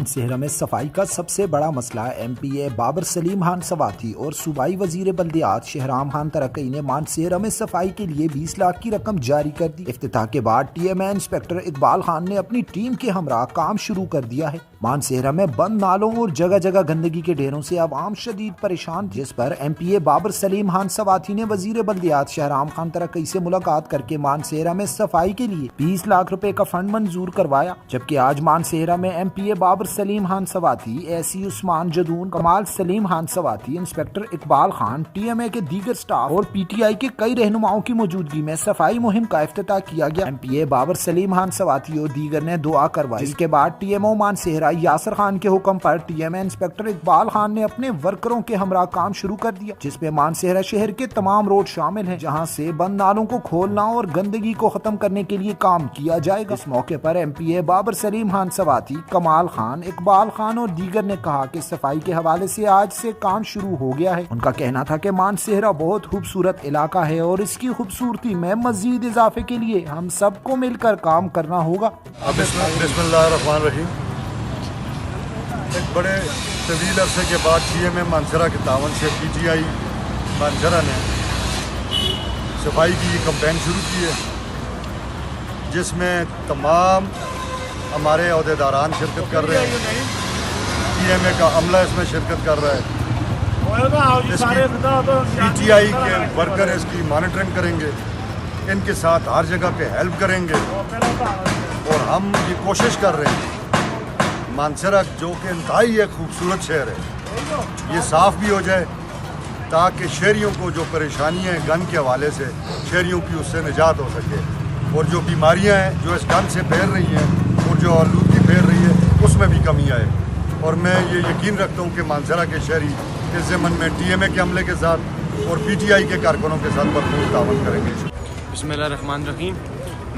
मानसेहरा में सफाई का सबसे बड़ा मसला MP बाबर सलीम खान सवाती और सूबाई वजीर बल्दियात शहराम खान तरकई ने मानसेहरा में सफाई के लिए 20 लाख की रकम जारी कर दी। इफ्तिताह के बाद TMA इंस्पेक्टर इकबाल खान ने अपनी टीम के हमरा काम शुरू कर दिया है। मानसेहरा में बंद नालों और जगह जगह गंदगी के ढेरों से आवाम शदीद परेशान, जिस पर MP बाबर सलीम खान सवाती ने वजीर बल्दियात शहराम खान तरकई से मुलाकात करके मानसेहरा में सफाई के लिए 20 लाख रुपए का फंड मंजूर करवाया। जबकि आज मानसेहरा में MP बाबर सलीम खान सवाती, AC उस्मान जदून, कमाल सलीम खान सवाती, इंस्पेक्टर इकबाल खान, TMA के दीगर स्टाफ और PTI के कई रहनुमाओं की मौजूदगी में सफाई मुहिम का इफ्तिताह किया गया। MP बाबर सलीम खान सवाती और दीगर ने दुआ करवाई। इसके बाद TMO मानसेहरा यासर खान के हुक्म पर TMA इंस्पेक्टर इकबाल खान ने अपने वर्करों के हमरा काम शुरू कर दिया, जिसमें मानसेहरा शहर के तमाम रोड शामिल हैं, जहां से बंद नालों को खोलना और गंदगी को खत्म करने के लिए काम किया जाएगा। इस मौके पर MP बाबर सलीम खान सवाती, कमाल खान, इकबाल खान और दीगर ने कहा कि सफाई के हवाले से आज से काम शुरू हो गया है। उनका कहना था कि मानसेहरा बहुत खूबसूरत इलाका है और इसकी खूबसूरती में मजीद इजाफे के लिए हम सबको मिलकर काम करना होगा। बिस्मिल्लाहिर्रहमानिर्रहीम। एक बड़े तवील अरसे के बाद TMA मानसेहरा के तावन से PTI मानसेहरा ने सफाई की ये कैंपेन शुरू की है, जिसमें तमाम हमारे अहदेदारान शिरकत कर रहे हैं। TMA का अमला इसमें शिरकत कर रहा है। PTI के वर्कर इसकी मॉनिटरिंग करेंगे, इनके साथ हर जगह पे हेल्प करेंगे और हम ये कोशिश कर रहे हैं मानसेहरा जो कि इंतहाई एक खूबसूरत शहर है, ये साफ़ भी हो जाए ताकि शहरियों को जो परेशानियाँ हैं गन के हवाले से शहरियों की उससे निजात हो सके, और जो बीमारियाँ हैं जो इस गन से फैल रही हैं और जो आलूदगी फैल रही है उसमें भी कमी आए। और मैं ये यकीन रखता हूँ कि मानसेहरा के शहरी इस ज़मन में TMA के अमले के साथ और PTI के कारकुनों के साथ भरपूर तावन करेंगे। बिस्मिल्लाहिर्रहमानिर्रहीम।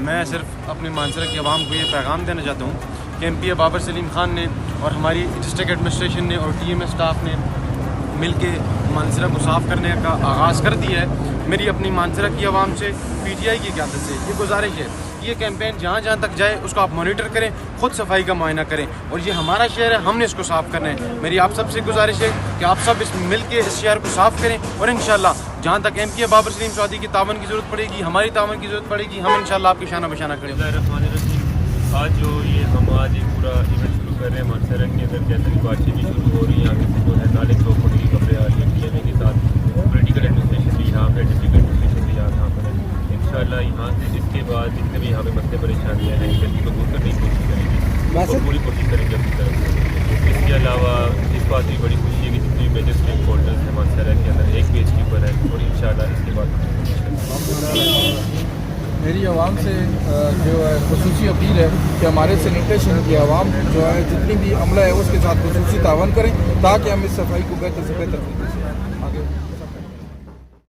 मैं सिर्फ अपनी मानसेहरा की आवाम को ये पैगाम देना चाहता हूँ कि MP बाबर सलीम खान ने और हमारी डिस्ट्रिक्ट एडमिनिस्ट्रेशन ने और TMA स्टाफ ने मिल के मानसेहरा को साफ़ करने का आगाज़ कर दिया है। मेरी अपनी मानसेहरा की आवाम से, PTI की क़यादत से ये गुजारिश है, ये कैंपेन जहाँ जहाँ तक जाए उसको आप मॉनिटर करें, ख़ुद सफाई का मुआयना करें, और ये हमारा शहर है, हमने इसको साफ़ करना है। मेरी आप सबसे गुजारिश है कि आप सब इस मिल के इस शहर को साफ़ करें, और इंशाल्लाह जहाँ तक MP बाबर सलीम सवाती की तावन की ज़रूरत पड़ेगी, हमारी तावन की ज़रूरत पड़ेगी, हम इंशाल्लाह आपकी शाना बशाना करें। आज जो ये हम आज एक पूरा इवेंट शुरू कर रहे हैं मानसेहरा के अंदर, जैसे कि बातचीत भी शुरू हो रही है, आगे से जो है नाले चौक की कपड़े आ रही है, TMA के साथ पॉलिटिकल एडमिनिस्ट्रेशन भी यहाँ पे, डिस्ट्रिक्ट एडमिनिस्ट्रेशन भी यहाँ पर है। इंशाल्लाह यहाँ से इसके बाद जितने भी यहाँ पे मसले परेशानियाँ हैं जल्दी को दूर करने की कोशिश करेंगे और पूरी कोशिश करेंगे अपनी तरफ से। इसके अलावा इस बात की बड़ी खुशी है कि जितने भी मेजर स्टेक होल्डर्स हैं मानसेहरा के अंदर एक पेज के ऊपर है, और इंशाल्लाह इसके बाद मेरी आवाम से जो है खुसूसी अपील है कि हमारे सैनिटेशन की आवाम जो है जितनी भी अमला है उसके साथ खुसूसी तावन करें ताकि हम इस सफाई को बेहतर से बेहतर